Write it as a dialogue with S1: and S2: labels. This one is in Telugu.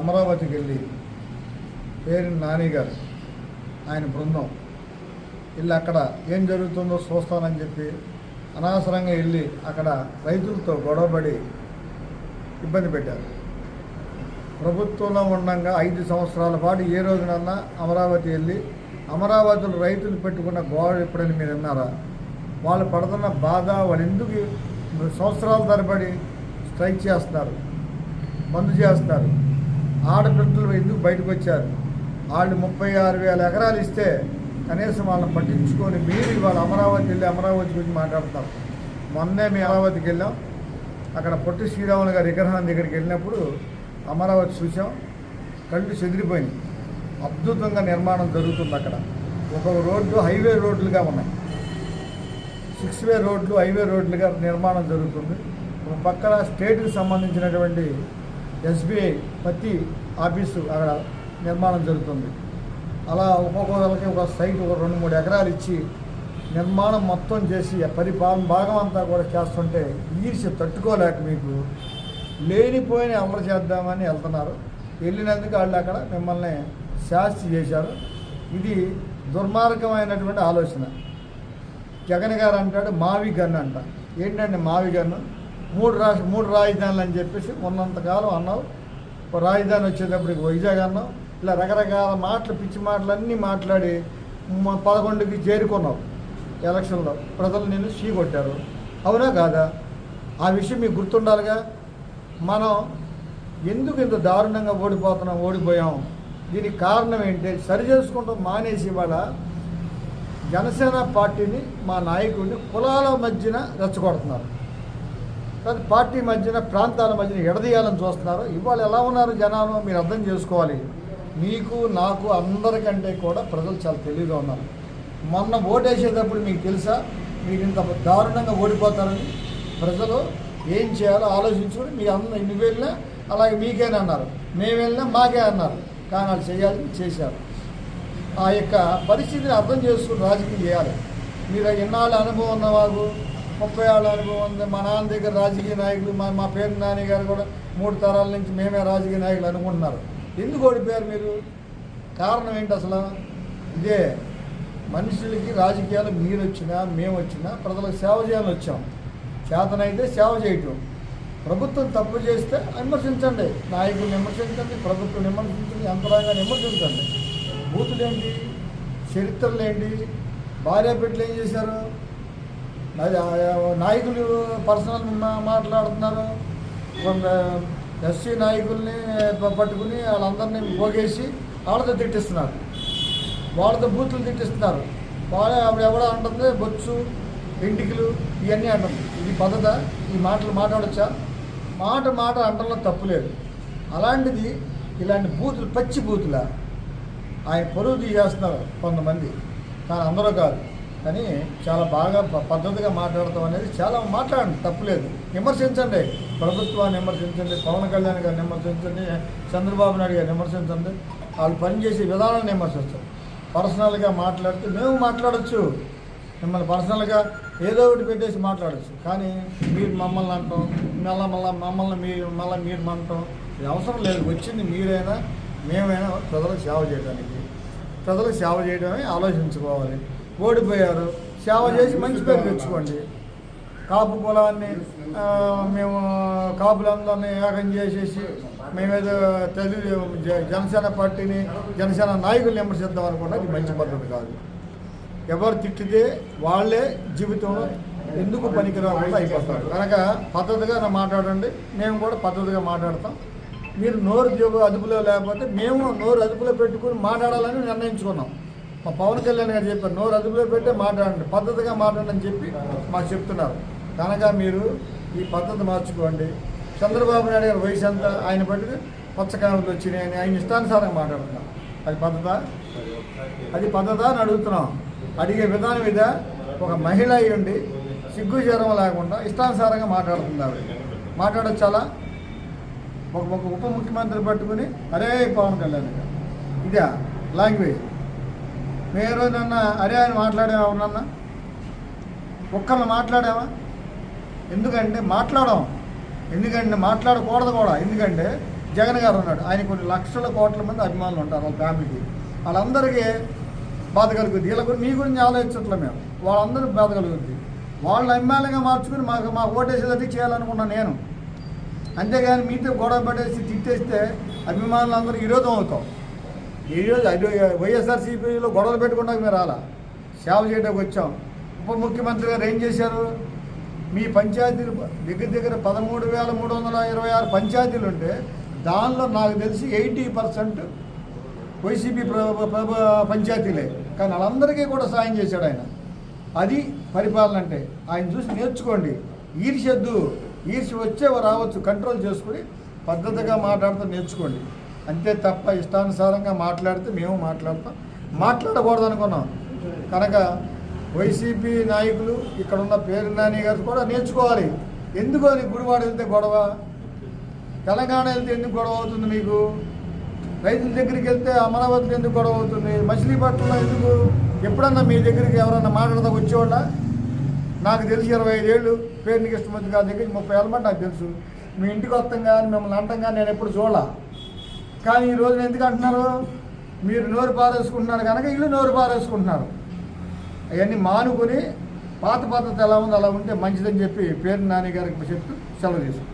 S1: అమరావతికి వెళ్ళి పేరు నాని గారు ఆయన బృందం వెళ్ళి అక్కడ ఏం జరుగుతుందో చూస్తానని చెప్పి అనవసరంగా వెళ్ళి అక్కడ రైతులతో గొడవపడి ఇబ్బంది పెట్టారు. ప్రభుత్వంలో ఉండగా 5 సంవత్సరాల పాటు ఏ రోజునన్నా అమరావతి వెళ్ళి అమరావతిలో రైతులు పెట్టుకున్న గోడ ఎప్పుడని మీరు విన్నారా? వాళ్ళు పడుతున్న బాధ, వాళ్ళు ఎందుకు సంవత్సరాల తరబడి స్ట్రైక్ చేస్తున్నారు, బంద్ చేస్తున్నారు, ఆడపిల్లలు ఎందుకు బయటకు వచ్చారు? వాళ్ళు 36,000 ఎకరాలు ఇస్తే కనీసం వాళ్ళని పట్టించుకొని మీరు ఇవాళ అమరావతి వెళ్ళి అమరావతి గురించి మాట్లాడతారు. మొన్నే మేము అమరావతికి వెళ్ళాం. అక్కడ పొట్టి శ్రీరాములు గారి విగ్రహం దగ్గరికి వెళ్ళినప్పుడు అమరావతి చూసాం, కళ్ళు చెదిరిపోయినాయి. అద్భుతంగా నిర్మాణం జరుగుతుంది. అక్కడ ఒక రోడ్డు హైవే రోడ్లుగా ఉన్నాయి, 6-వే రోడ్లు హైవే రోడ్లుగా నిర్మాణం జరుగుతుంది. ఒక పక్కన స్టేట్కి సంబంధించినటువంటి SBI పత్తి ఆఫీసు అక్కడ నిర్మాణం జరుగుతుంది. అలా ఒక్కొక్కరికి ఒక సైట్ ఒక 2-3 ఎకరాలు ఇచ్చి నిర్మాణం మొత్తం చేసి పరిపాలన భాగం అంతా కూడా చేస్తుంటే ఈర్ష్య తట్టుకోలేక మీకు లేనిపోయిన అమలు చేద్దామని వెళ్తున్నారు. వెళ్ళినందుకు వాళ్ళు అక్కడ మిమ్మల్ని శాస్తి చేశారు. ఇది దుర్మార్గమైనటువంటి ఆలోచన. జగన్ గారు అంటాడు మావి గన్ను అంట. ఏంటంటే మావి గన్ను? మూడు రాజధానులు అని చెప్పేసి ఉన్నంతకాలం అన్నావు. రాజధాని వచ్చేటప్పటికి వైజాగ్ అన్నావు. ఇలా రకరకాల మాటలు, పిచ్చి మాటలన్నీ మాట్లాడి 11కి చేరుకున్నావు. ఎలక్షన్లో ప్రజలు నిన్ను కొట్టారు. అవునా కాదా? ఆ విషయం మీకు గుర్తుండాలిగా. మనం ఎందుకు ఇంత దారుణంగా ఓడిపోయాం? దీనికి కారణం ఏంటి? సరి చేసుకుంటాం మానేసి ఇవాళ జనసేన పార్టీని, మా నాయకుడిని కులాల మధ్యన రెచ్చగొడుతున్నారు. పార్టీ మధ్యన, ప్రాంతాల మధ్యన ఎడదీయాలని చూస్తున్నారు. ఇవాళ ఎలా ఉన్నారు జనాలు మీరు అర్థం చేసుకోవాలి. మీకు, నాకు, అందరికంటే కూడా ప్రజలు చాలా తెలివిగా ఉన్నారు. మొన్న ఓటేసేటప్పుడు మీకు తెలుసా మీకు ఇంత దారుణంగా ఓడిపోతారని? ప్రజలు ఏం చేయాలో ఆలోచించుకొని మీ నువ్వు వెళ్ళినా అలాగే మీకేనా అన్నారు, మేము వెళ్ళినా మాకే అన్నారు. కానీ వాళ్ళు చేయాలని చేశారు. ఆ యొక్క పరిస్థితిని అర్థం చేసుకుని రాజకీయం చేయాలి. మీరు ఎన్నాళ్ళు అనుభవం ఉన్న వాళ్ళు, 30 ఏళ్ళ అనుభవం ఉంది. మా నాన్న దగ్గర రాజకీయ నాయకులు, మా పేరు నాని గారు కూడా 3 తరాల నుంచి మేమే రాజకీయ నాయకులు అనుకుంటున్నారు. ఎందుకు ఓడిపోయారు మీరు? కారణం ఏంటి అసలు? ఇదే మనుషులకి రాజకీయాలు మీరు వచ్చినా మేము వచ్చినా ప్రజలకు సేవ చేయాలని వచ్చాం. చేతనైతే సేవ చేయటం. ప్రభుత్వం తప్పు చేస్తే విమర్శించండి, నాయకులు విమర్శించండి, ప్రభుత్వం విమర్శించండి, యంత్రాంగాన్ని విమర్శించండి. బూతులేంటి, చరిత్రలేంటి, భార్య బిడ్డలు ఏం చేశారు? నాయకులు పర్సనల్ మాట్లాడుతున్నారు. కొంత ఎస్సీ నాయకుల్ని పట్టుకుని వాళ్ళందరినీ పోగేసి వాళ్ళతో తిట్టిస్తున్నారు, వాళ్ళతో బూతులు తిట్టిస్తున్నారు. ఆవిడ ఎవడో అంటుంది బొచ్చు, ఎంటికలు ఇవన్నీ అంటుంది. ఇది పద్ధత? ఈ మాటలు మాట్లాడచ్చా? మాట అంటంలో తప్పు లేదు. అలాంటిది ఇలాంటి బూతులు, పచ్చి బూతుల ఆయన పరువు తీసేస్తున్నారు కొంతమంది, కానీ అందరూ కాదు. కానీ చాలా బాగా పద్ధతిగా మాట్లాడతాం అనేది చాలా మాట్లాడండి, తప్పులేదు. విమర్శించండి, ప్రభుత్వాన్ని విమర్శించండి, పవన్ కళ్యాణ్ గారిని విమర్శించండి, చంద్రబాబు నాయుడు గారిని విమర్శించండి. వాళ్ళు పనిచేసే విధానాన్ని విమర్శిస్తారు. పర్సనల్గా మాట్లాడితే మేము మాట్లాడచ్చు, మిమ్మల్ని పర్సనల్గా ఏదో ఒకటి పెట్టేసి మాట్లాడచ్చు. కానీ మీరు మమ్మల్ని అంటాం, మమ్మల్ని మీరు అంటాం, ఇది అవసరం లేదు. వచ్చింది మీరైనా మేమైనా ప్రజలకు సేవ చేయడానికి, ప్రజలకు సేవ చేయడమే ఆలోచించుకోవాలి. ఓడిపోయారు, సేవ చేసి మంచి పేరు తెచ్చుకోండి. కాపు కులాన్ని మేము కాపులందరినీ ఏకం చేసేసి మేమేదో జనసేన పార్టీని, జనసేన నాయకుల్ని విమర్శిద్దాం అనుకున్నా ఇది మంచి పద్ధతి కాదు. ఎవరు తిట్టితే వాళ్ళే జీవితంలో ఎందుకు పనికి రాకుండా అయిపోతారు. కనుక పద్ధతిగా మాట్లాడండి, మేము కూడా పద్ధతిగా మాట్లాడతాం. మీరు నోరు అదుపులో లేకపోతే మేము నోరు అదుపులో పెట్టుకుని మాట్లాడాలని నిర్ణయించుకున్నాం. మా పవన్ కళ్యాణ్ గారు చెప్పారు, నోరు అదుపులో పెట్టే మాట్లాడండి, పద్ధతిగా మాట్లాడండి అని చెప్పి మాకు చెప్తున్నారు. కనుక మీరు ఈ పద్ధతి మార్చుకోండి. చంద్రబాబు నాయుడు గారి వయసు అంతా, ఆయన పట్టుకు పచ్చకాయలు వచ్చినాయని ఆయన ఇష్టానుసారంగా మాట్లాడుతున్నాం. అది పద్ధత అని అడుగుతున్నాం. అడిగే విధానం ఇదా? ఒక మహిళ అయ్యుండి సిగ్గు జ్వరం లేకుండా ఇష్టానుసారంగా మాట్లాడుతున్నారు. మాట్లాడొచ్చాలా? ఒక ఉప ముఖ్యమంత్రి పట్టుకుని అరే పవన్ కళ్యాణ్ గారు, ఇదా లాంగ్వేజ్? మేము రోజునన్నా అరే అని మాట్లాడామా? ఎవరినన్నా ఒక్కరిని మాట్లాడామా? ఎందుకంటే మాట్లాడకూడదు కూడా. ఎందుకంటే జగన్ గారు ఉన్నాడు, ఆయన కొన్ని లక్షల కోట్ల మంది అభిమానులు ఉంటారు వాళ్ళ ఫ్యామిలీకి. వాళ్ళందరికీ బాధ కలుగుద్ది. వీళ్ళ గురించి మీ గురించి ఆలోచించట్లే మేము, వాళ్ళందరికీ బాధ కలుగుద్ది. వాళ్ళ అభిమానులుగా మార్చుకుని మాకు ఓటేసేది చేయాలనుకున్నాను నేను. అంతేగాని మీతో గొడవ పడేసి తిట్టేస్తే అభిమానులందరూ విరోధం అవుతాం. ఈరోజు వైఎస్ఆర్సీపీలో గొడవలు పెట్టుకున్నా మీరు అలా సేవ చేయడానికి వచ్చాం. ఉప ముఖ్యమంత్రి గారు ఏం చేశారు? మీ పంచాయతీలు దగ్గర 13,326 పంచాయతీలు ఉంటే దానిలో నాకు తెలిసి 80% వైసీపీ పంచాయతీలే. కానీ వాళ్ళందరికీ కూడా సాయం చేశాడు ఆయన. అది పరిపాలన అంటే. ఆయన చూసి నేర్చుకోండి. ఈర్ష్యద్దు, ఈర్ష్య వచ్చే రావచ్చు, కంట్రోల్ చేసుకుని పద్ధతిగా మాట్లాడుతూ నేర్చుకోండి. అంతే తప్ప ఇష్టానుసారంగా మాట్లాడితే మేము మాట్లాడకూడదు అనుకున్నాం. కనుక వైసీపీ నాయకులు ఇక్కడ ఉన్న పేరు నాని గారు కూడా నేర్చుకోవాలి. ఎందుకు అని గుడివాడ వెళ్తే గొడవ, తెలంగాణ వెళ్తే ఎందుకు గొడవ అవుతుంది మీకు? రైతుల దగ్గరికి వెళ్తే అమరావతిలో ఎందుకు గొడవ అవుతుంది? మచిలీపట్నంలో ఎందుకు? ఎప్పుడన్నా మీ దగ్గరికి ఎవరన్నా మాట్లాడదా వచ్చేవాళ్ళ? నాకు తెలిసి 25 ఏళ్ళు పేరుని కృష్ణమూర్తి గారి దగ్గర 30 ఏళ్ళ మాట నాకు తెలుసు. మీ ఇంటికి వస్తాం కానీ మిమ్మల్ని అంటాం కానీ నేను ఎప్పుడు చూడాల. కానీ ఈ రోజున ఎందుకు అంటున్నారు? మీరు నోరు పారేసుకుంటున్నారు కనుక ఇల్లు నోరు పారేసుకుంటున్నారు. అవన్నీ మానుకొని పాత పద్ధతి ఎలా ఉందో అలా ఉంటే మంచిదని చెప్పి పేరు నాని గారికి చెప్తూ సెలవు తీసుకుంటాం.